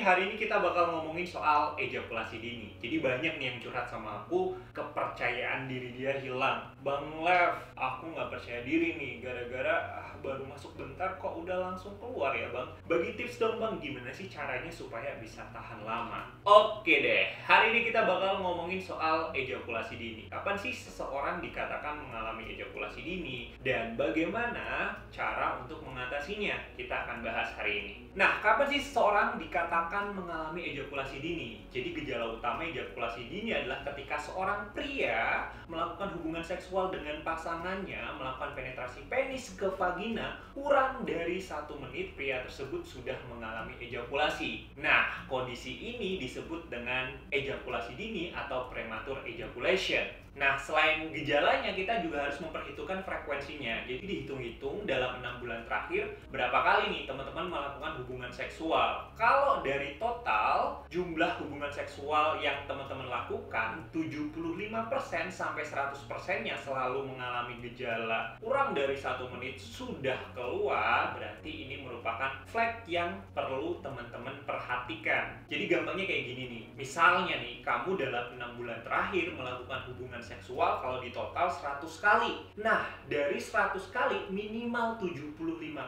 hari ini kita bakal ngomongin soal ejakulasi dini. Jadi banyak nih yang curhat sama aku, kepercayaan diri dia hilang. Bang Lev, aku nggak percaya diri nih, gara-gara baru masuk bentar kok udah langsung keluar ya bang. Bagi tips dong bang, gimana sih caranya supaya bisa tahan lama? Oke deh, hari ini kita bakal ngomongin soal ejakulasi dini. Kapan sih seseorang dikatakan mengalami ejakulasi dini? Dan bagaimana cara untuk mengatasinya? Kita akan bahas hari ini. Nah, kapan sih seseorang dikatakan mengalami ejakulasi dini? Jadi gejala utama ejakulasi dini adalah ketika seorang pria melakukan hubungan seksual dengan pasangannya, melakukan penetrasi penis ke vagina, kurang dari 1 menit pria tersebut sudah mengalami ejakulasi. Nah, kondisi ini disebut dengan ejakulasi dini atau premature ejaculation. Nah, selain gejalanya, kita juga harus memperhitungkan frekuensinya. Jadi dihitung-hitung dalam 6 bulan terakhir, berapa kali nih teman-teman melakukan hubungan seksual. Kalau dari total jumlah hubungan seksual yang teman-teman lakukan, 75% sampai 100%-nya selalu mengalami gejala kurang dari 1 menit sudah keluar, berarti ini merupakan flag yang perlu teman-teman perhatikan. Jadi gampangnya kayak gini nih, misalnya nih, kamu dalam 6 bulan terakhir melakukan hubungan seksual kalau di total 100 kali. Nah, dari 100 kali minimal 75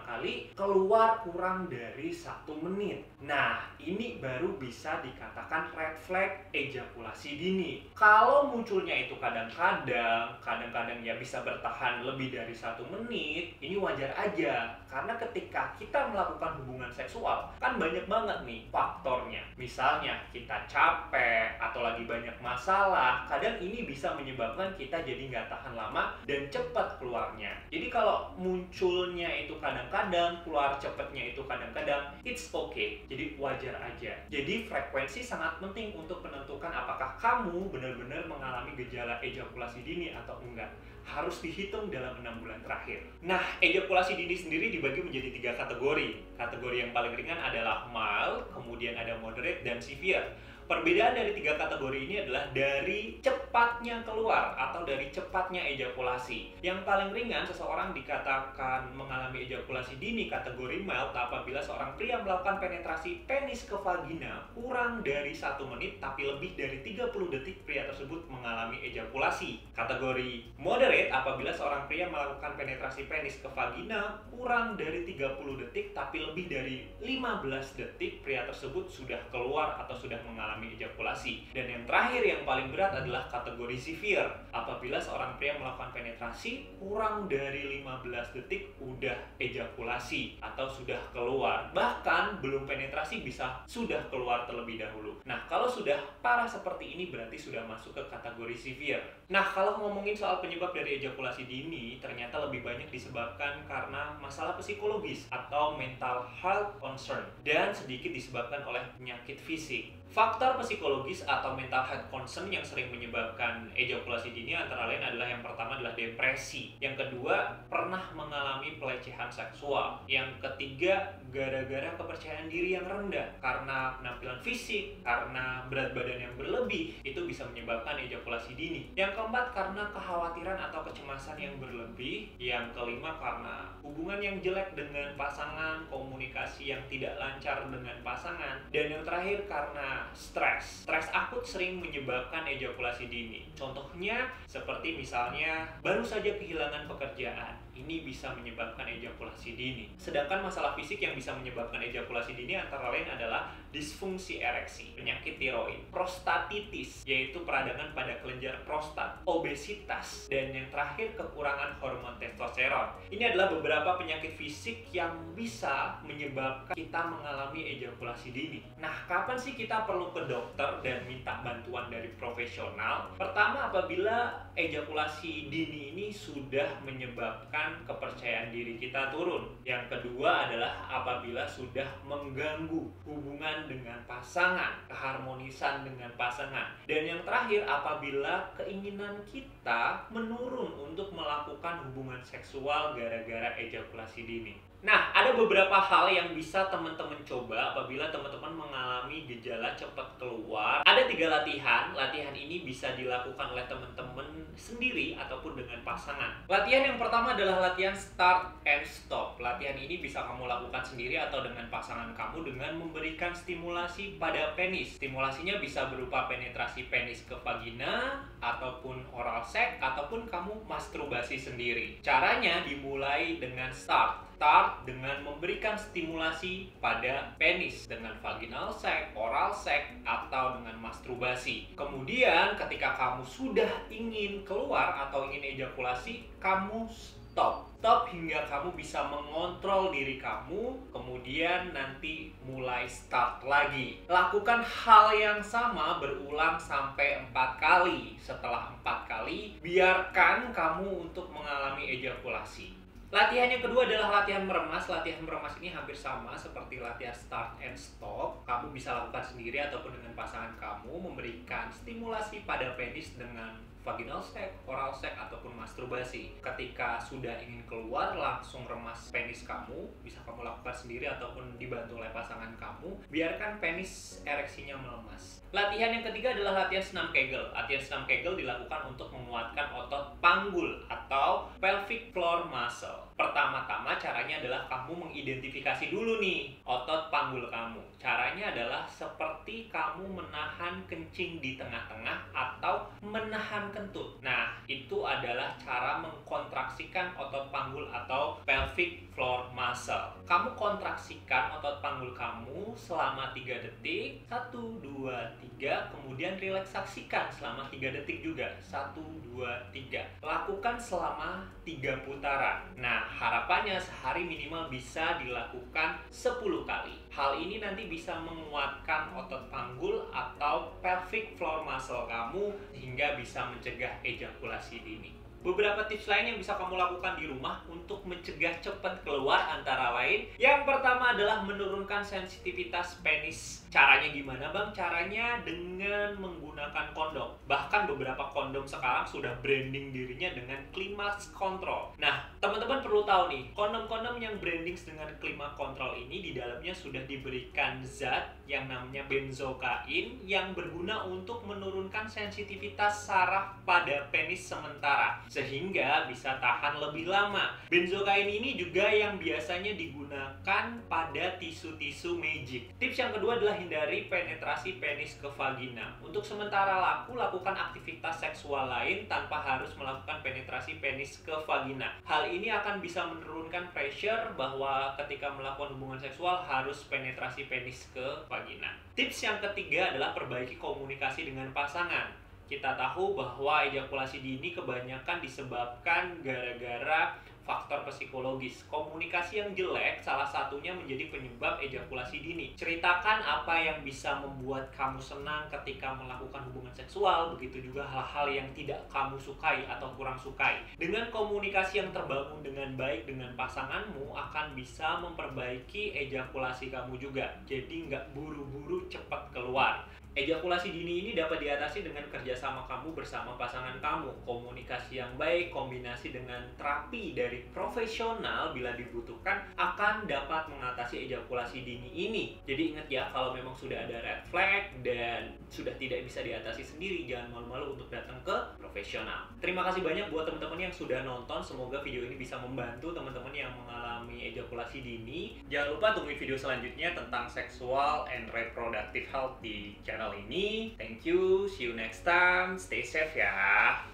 kali keluar kurang dari 1 menit. Nah, ini baru bisa dikatakan red flag ejakulasi dini. Kalau munculnya itu kadang-kadang ya bisa bertahan lebih dari 1 menit, ini wajar aja. Karena ketika kita melakukan hubungan seksual, kan banyak banget nih faktornya. Misalnya kita capek atau lagi banyak masalah, kadang ini bisa menyebabkan kita jadi nggak tahan lama dan cepat keluarnya. Jadi kalau munculnya itu kadang-kadang, keluar cepatnya itu kadang-kadang, it's okay. Jadi wajar aja. Jadi frekuensi sangat penting untuk menentukan apakah kamu benar-benar mengalami gejala ejakulasi dini atau enggak. Harus dihitung dalam 6 bulan terakhir. Nah, ejakulasi dini sendiri dibagi menjadi 3 kategori. Kategori yang paling ringan adalah mild, kemudian ada moderate, dan severe. Perbedaan dari 3 kategori ini adalah dari cepatnya keluar atau dari cepatnya ejakulasi. Yang paling ringan, seseorang dikatakan mengalami ejakulasi dini kategori mild apabila seorang pria melakukan penetrasi penis ke vagina kurang dari 1 menit tapi lebih dari 30 detik pria tersebut mengalami ejakulasi. Kategori moderate apabila seorang pria melakukan penetrasi penis ke vagina kurang dari 30 detik tapi lebih dari 15 detik pria tersebut sudah keluar atau sudah mengalami ejakulasi. Dan yang terakhir yang paling berat adalah kategori severe apabila seorang pria melakukan penetrasi kurang dari 15 detik udah ejakulasi atau sudah keluar, bahkan belum penetrasi bisa sudah keluar terlebih dahulu. Nah, kalau sudah parah seperti ini berarti sudah masuk ke kategori severe. Nah, kalau ngomongin soal penyebab dari ejakulasi dini, ternyata lebih banyak disebabkan karena masalah psikologis atau mental health concern dan sedikit disebabkan oleh penyakit fisik. Faktor psikologis atau mental health concern yang sering menyebabkan ejakulasi dini antara lain adalah yang pertama adalah depresi, yang kedua pernah mengalami pelecehan seksual, yang ketiga gara-gara kepercayaan diri yang rendah karena penampilan fisik, karena berat badan yang berlebih, itu bisa menyebabkan ejakulasi dini. Yang keempat karena kekhawatiran atau kecemasan yang berlebih, yang kelima karena hubungan yang jelek dengan pasangan, komunikasi yang tidak lancar dengan pasangan, dan yang terakhir karena stres akut sering menyebabkan ejakulasi dini. Contohnya seperti misalnya baru saja kehilangan pekerjaan, ini bisa menyebabkan ejakulasi dini. Sedangkan masalah fisik yang bisa menyebabkan ejakulasi dini antara lain adalah disfungsi ereksi, penyakit tiroid, prostatitis yaitu peradangan pada kelenjar prostat, obesitas, dan yang terakhir kekurangan hormon testosteron. Ini adalah beberapa penyakit fisik yang bisa menyebabkan kita mengalami ejakulasi dini. Nah, kapan sih kita perlu ke dokter dan minta bantuan dari profesional? Pertama, apabila ejakulasi dini ini sudah menyebabkan kepercayaan diri kita turun. Yang kedua adalah apabila sudah mengganggu hubungan dengan pasangan, keharmonisan dengan pasangan. Dan yang terakhir, apabila keinginan kita menurun untuk melakukan hubungan seksual gara-gara ejakulasi dini. Nah, ada beberapa hal yang bisa teman-teman coba apabila teman-teman mengalami gejala cepat keluar. Ada 3 latihan. Latihan ini bisa dilakukan oleh teman-teman sendiri ataupun dengan pasangan. Latihan yang pertama adalah latihan start and stop. Latihan ini bisa kamu lakukan sendiri atau dengan pasangan kamu dengan memberikan stimulasi pada penis. Stimulasinya bisa berupa penetrasi penis ke vagina, ataupun oral sex, ataupun kamu masturbasi sendiri. Caranya dimulai dengan start dengan memberikan stimulasi pada penis dengan vaginal sex, oral sex, atau dengan masturbasi. Kemudian ketika kamu sudah ingin keluar atau ingin ejakulasi, kamu stop hingga kamu bisa mengontrol diri kamu, kemudian nanti mulai start lagi. Lakukan hal yang sama berulang sampai 4 kali. Setelah 4 kali, biarkan kamu untuk mengalami ejakulasi. Latihan yang kedua adalah latihan meremas. Latihan meremas ini hampir sama seperti latihan start and stop. Kamu bisa lakukan sendiri ataupun dengan pasangan kamu, memberikan stimulasi pada penis dengan vaginal sex, oral sex, ataupun masturbasi. Ketika sudah ingin keluar, langsung remas penis kamu. Bisa kamu lakukan sendiri ataupun dibantu oleh pasangan kamu. Biarkan penis ereksinya melemas. Latihan yang ketiga adalah latihan senam Kegel. Latihan senam Kegel dilakukan untuk menguatkan otot panggul atau pelvic floor muscle. Pertama-tama caranya adalah kamu mengidentifikasi dulu nih otot panggul kamu. Caranya adalah seperti kamu menahan kencing di tengah-tengah atau menahan kentut. Nah, itu adalah cara mengkontraksikan otot panggul atau pelvic floor muscle. Kamu kontraksikan otot panggul kamu selama 3 detik. 1, 2, 3. Kemudian relaksasikan selama 3 detik juga. 1, 2, 3. Lakukan selama 3 putaran. Nah, harapannya sehari minimal bisa dilakukan 10 kali. Hal ini nanti bisa menguatkan otot panggul atau pelvic floor muscle kamu hingga bisa mencegah ejakulasi dini. Beberapa tips lain yang bisa kamu lakukan di rumah untuk mencegah cepat keluar antara lain. Yang pertama adalah menurunkan sensitivitas penis. Caranya gimana bang? Caranya dengan menggunakan kondom. Bahkan beberapa kondom sekarang sudah branding dirinya dengan climax control. Nah, teman-teman perlu tahu nih, kondom-kondom yang branding dengan climax control ini di dalamnya sudah diberikan zat yang namanya benzokain yang berguna untuk menurunkan sensitivitas saraf pada penis sementara, sehingga bisa tahan lebih lama. Benzokain ini juga yang biasanya digunakan pada tisu-tisu magic. Tips yang kedua adalah hindari penetrasi penis ke vagina. Untuk sementara lakukan aktivitas seksual lain tanpa harus melakukan penetrasi penis ke vagina. Hal ini akan bisa menurunkan pressure bahwa ketika melakukan hubungan seksual harus penetrasi penis ke vagina. Tips yang ketiga adalah perbaiki komunikasi dengan pasangan. Kita tahu bahwa ejakulasi dini kebanyakan disebabkan gara-gara faktor psikologis. Komunikasi yang jelek salah satunya menjadi penyebab ejakulasi dini. Ceritakan apa yang bisa membuat kamu senang ketika melakukan hubungan seksual, begitu juga hal-hal yang tidak kamu sukai atau kurang sukai. Dengan komunikasi yang terbangun dengan baik dengan pasanganmu akan bisa memperbaiki ejakulasi kamu juga. Jadi nggak buru-buru cepat keluar. Ejakulasi dini ini dapat diatasi dengan kerjasama kamu bersama pasangan kamu. Komunikasi yang baik, kombinasi dengan terapi dari profesional bila dibutuhkan akan dapat mengatasi ejakulasi dini ini. Jadi ingat ya, kalau memang sudah ada red flag dan sudah tidak bisa diatasi sendiri, jangan malu-malu untuk datang ke profesional. Terima kasih banyak buat teman-teman yang sudah nonton. Semoga video ini bisa membantu teman-teman yang mengalami ejakulasi dini. Jangan lupa tungguin video selanjutnya tentang sexual and reproductive health di channel ini. Thank you, see you next time, stay safe ya.